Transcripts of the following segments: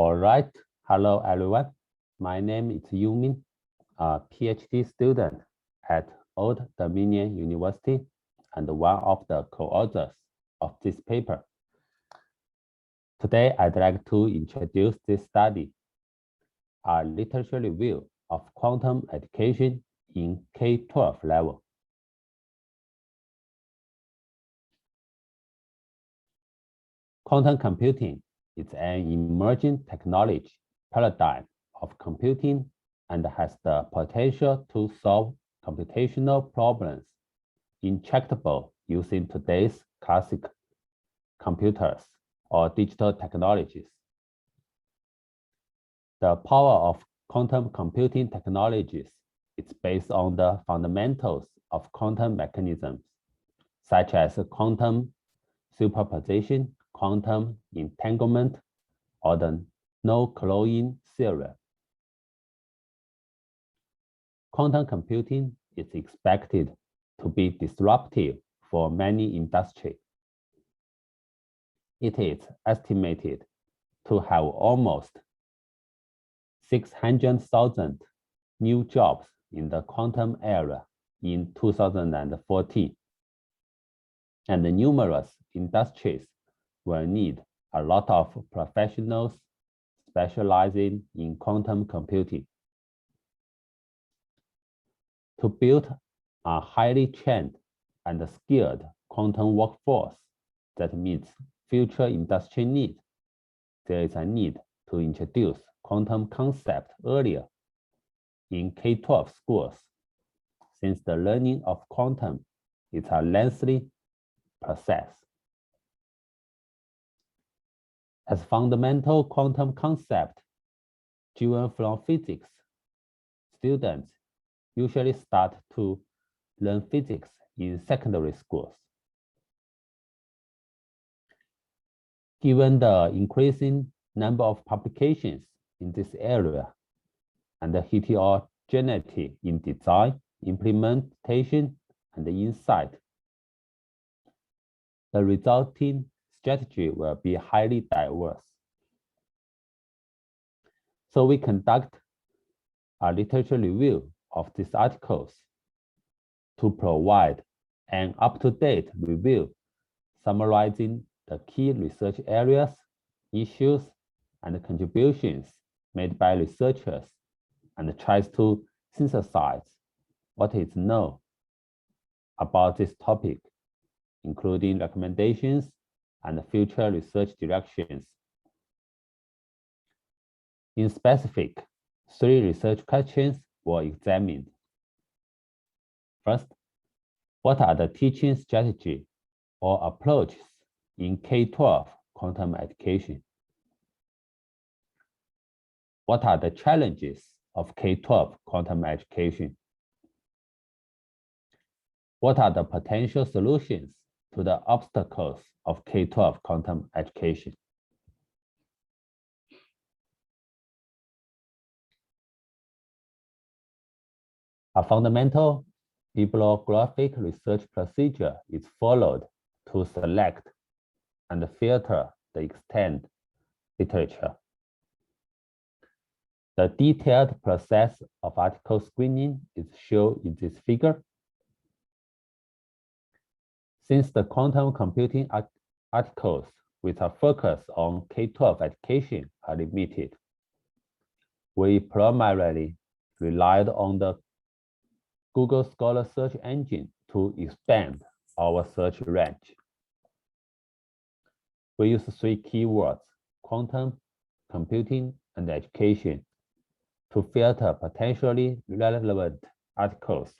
All right. Hello, everyone. My name is Yumin, a PhD student at Old Dominion University and one of the co-authors of this paper. Today, I'd like to introduce this study, a literature review of quantum education in K-12 level. Quantum computing is an emerging technology paradigm of computing and has the potential to solve computational problems intractable using today's classic computers or digital technologies. The power of quantum computing technologies is based on the fundamentals of quantum mechanisms, such as quantum superposition, quantum entanglement, or the no-cloning theorem. Quantum computing is expected to be disruptive for many industries. It is estimated to have almost 600,000 new jobs in the quantum era in 2014, and numerous industries will need a lot of professionals specializing in quantum computing. To build a highly trained and skilled quantum workforce that meets future industry needs, there is a need to introduce quantum concept earlier in K-12 schools, since the learning of quantum is a lengthy process. As fundamental quantum concept driven from physics, students usually start to learn physics in secondary schools. Given the increasing number of publications in this area and the heterogeneity in design, implementation, and insight, the resulting strategy will be highly diverse. So we conduct a literature review of these articles to provide an up-to-date review summarizing the key research areas, issues, and contributions made by researchers, and tries to synthesize what is known about this topic, including recommendations and future research directions. In specific, 3 research questions were examined. First, what are the teaching strategies or approaches in K-12 quantum education? What are the challenges of K-12 quantum education? What are the potential solutions to the obstacles of K-12 quantum education? A fundamental bibliographic research procedure is followed to select and filter the extant literature. The detailed process of article screening is shown in this figure. Since the quantum computing articles with a focus on K-12 education are limited, we primarily relied on the Google Scholar search engine to expand our search range. We use 3 keywords: quantum, computing, and education to filter potentially relevant articles.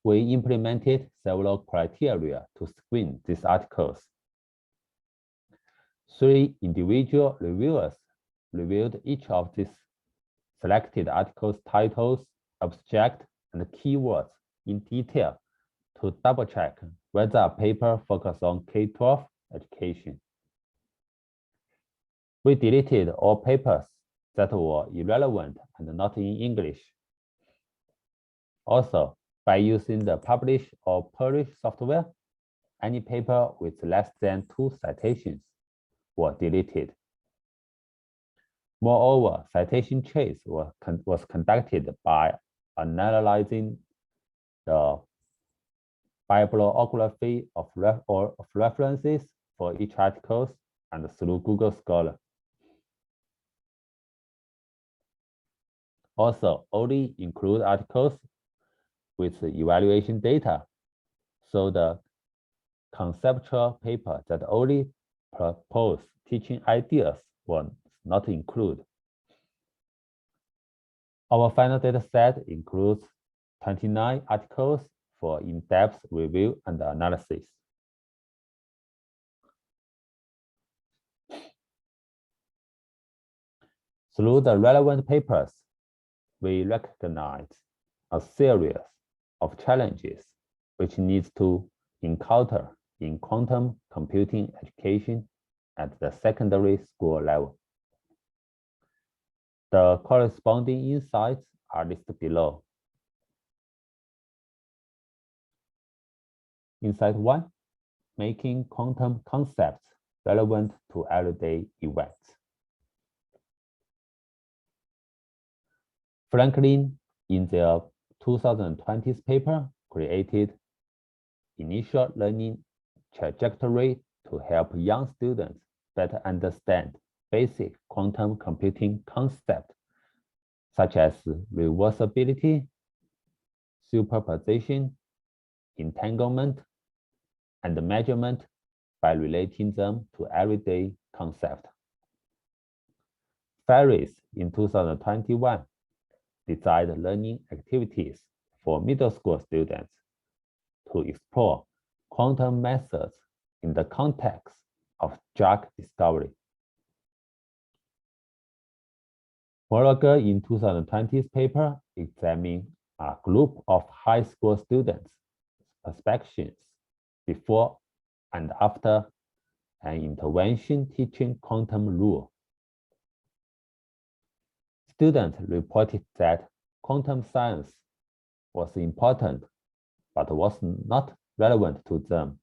We implemented several criteria to screen these articles. 3 individual reviewers reviewed each of these selected articles' titles, abstract, and keywords in detail to double-check whether a paper focuses on K-12 education. We deleted all papers that were irrelevant and not in English. Also, by using the publish or publish software, any paper with less than 2 citations were deleted. Moreover, citation trace was conducted by analyzing the bibliography of references for each article and through Google Scholar. Also, only include articles with evaluation data, so the conceptual paper that only propose teaching ideas was not included. Our final data set includes 29 articles for in-depth review and analysis. Through the relevant papers, we recognize a series of challenges which needs to encounter in quantum computing education at the secondary school level. The corresponding insights are listed below. Insight 1, making quantum concepts relevant to everyday events. Franklin, in their 2020 paper, created initial learning trajectory to help young students better understand basic quantum computing concepts such as reversibility, superposition, entanglement, and measurement by relating them to everyday concepts. Ferris, in 2021, designed learning activities for middle school students to explore quantum methods in the context of drug discovery. Moreover, in 2020's paper, examined a group of high school students' perspectives before and after an intervention teaching quantum rule. Students reported that quantum science was important, but was not relevant to them.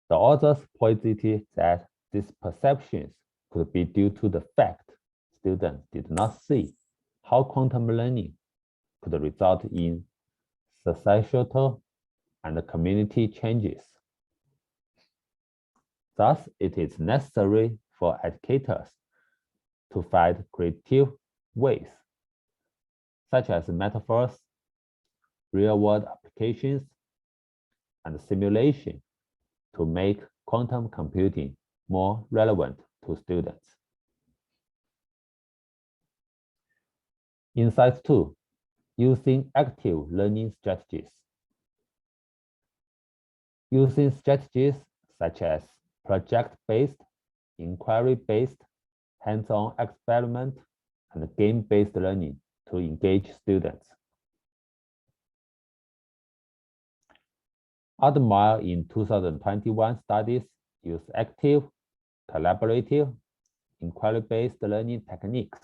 The authors posited that these perceptions could be due to the fact students did not see how quantum learning could result in societal and community changes. Thus, it is necessary for educators to find creative ways, such as metaphors, real-world applications, and simulation to make quantum computing more relevant to students. Insight 2, using active learning strategies. Using strategies such as project-based, inquiry-based, hands-on experiment, and game-based learning to engage students. Admire in 2021 studies use active, collaborative, inquiry-based learning techniques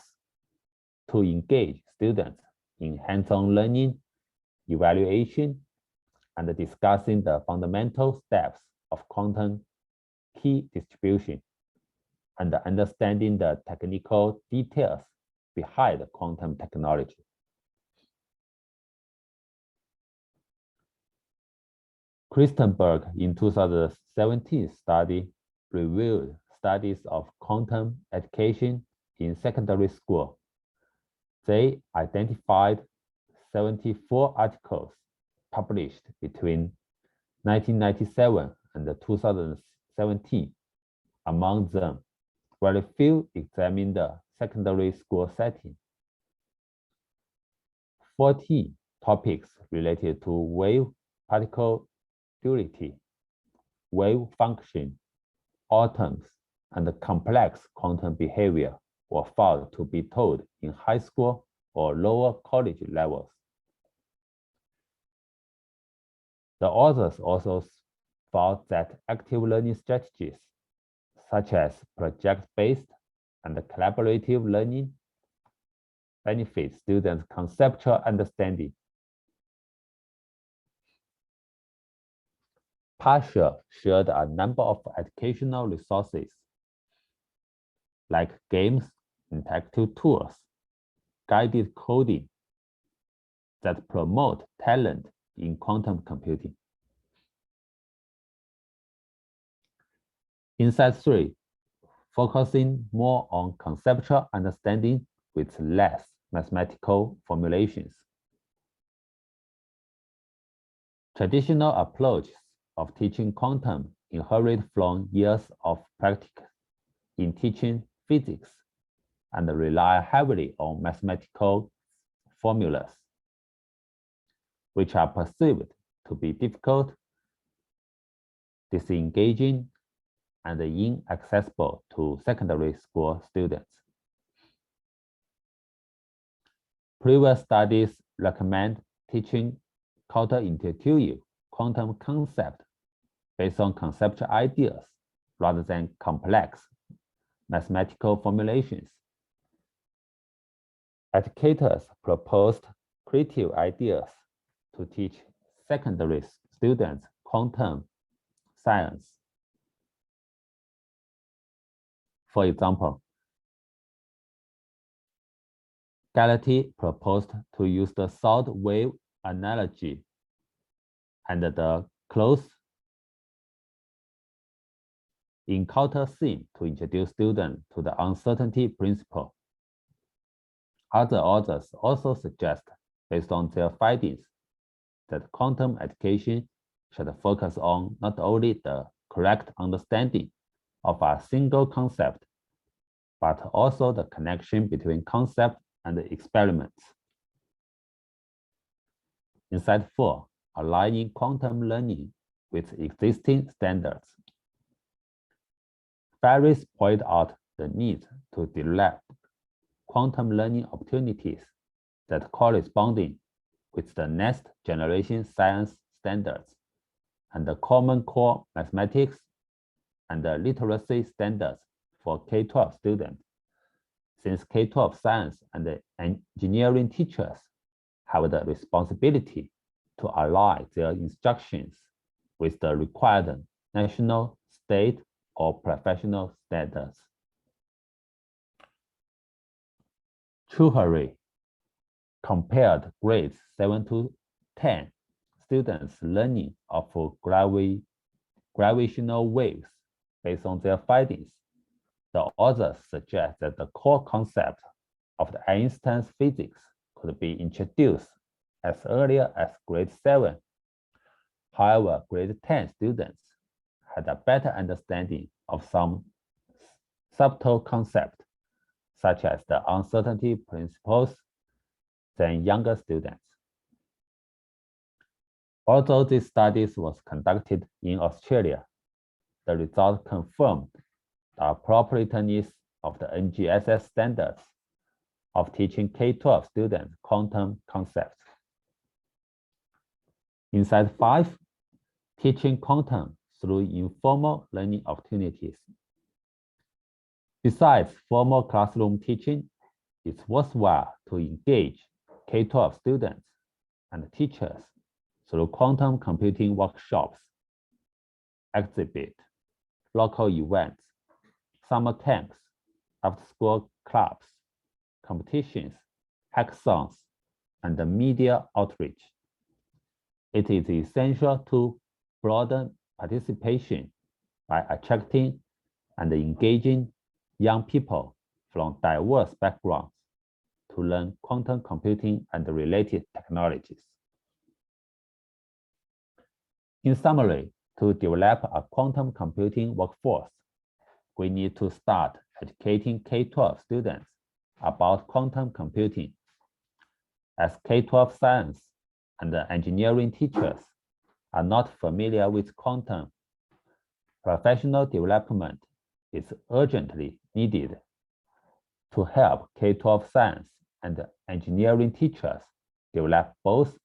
to engage students in hands-on learning, evaluation, and discussing the fundamental steps of quantum key distribution and understanding the technical details behind quantum technology. Christenberg in 2017 study reviewed studies of quantum education in secondary school. They identified 74 articles published between 1997 and 2017. Among them, very few examined the secondary school setting. 40 topics related to wave particle duality, wave function, atoms, and complex quantum behavior were found to be taught in high school or lower college levels. The authors also found that active learning strategies, such as project-based and collaborative learning, benefit students' conceptual understanding. Pasha shared a number of educational resources like games, interactive tools, guided coding that promote talent in quantum computing. Insight 3, focusing more on conceptual understanding with less mathematical formulations. Traditional approaches of teaching quantum inherit from years of practice in teaching physics and rely heavily on mathematical formulas, which are perceived to be difficult, disengaging, and inaccessible to secondary school students. Previous studies recommend teaching counterintuitive quantum concepts based on conceptual ideas rather than complex mathematical formulations. Educators proposed creative ideas to teach secondary students quantum science. For example, Galati proposed to use the sound wave analogy and the close encounter theme to introduce students to the uncertainty principle. Other authors also suggest, based on their findings, that quantum education should focus on not only the correct understanding of a single concept, but also the connection between concept and experiments. Insight 4, aligning quantum learning with existing standards. Ferris pointed out the need to develop quantum learning opportunities that corresponding with the next generation science standards and the Common Core mathematics and the literacy standards for K-12 students, since K-12 science and engineering teachers have the responsibility to align their instructions with the required national, state, or professional standards. Chouhari compared grades 7 to 10 students' learning of gravitational waves based on their findings. The authors suggest that the core concept of the Einstein's physics could be introduced as early as grade 7. However, grade 10 students had a better understanding of some subtle concepts, such as the uncertainty principles, than younger students. Although this study was conducted in Australia, the result confirmed the appropriateness of the NGSS standards of teaching K-12 students quantum concepts. Insight 5, teaching quantum through informal learning opportunities. Besides formal classroom teaching, it's worthwhile to engage K-12 students and teachers through quantum computing workshops, exhibits, local events, summer camps, after-school clubs, competitions, hackathons, and media outreach. It is essential to broaden participation by attracting and engaging young people from diverse backgrounds to learn quantum computing and related technologies. In summary, to develop a quantum computing workforce, we need to start educating K-12 students about quantum computing. As K-12 science and engineering teachers are not familiar with quantum, professional development is urgently needed to help K-12 science and engineering teachers develop both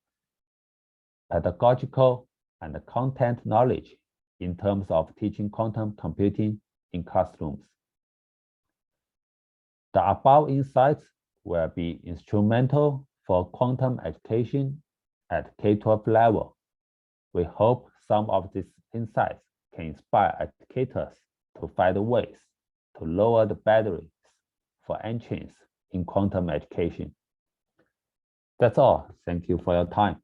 pedagogical and content knowledge in terms of teaching quantum computing in classrooms. The above insights will be instrumental for quantum education at K-12 level. We hope some of these insights can inspire educators to find ways to lower the barriers for entrance in quantum education. That's all. Thank you for your time.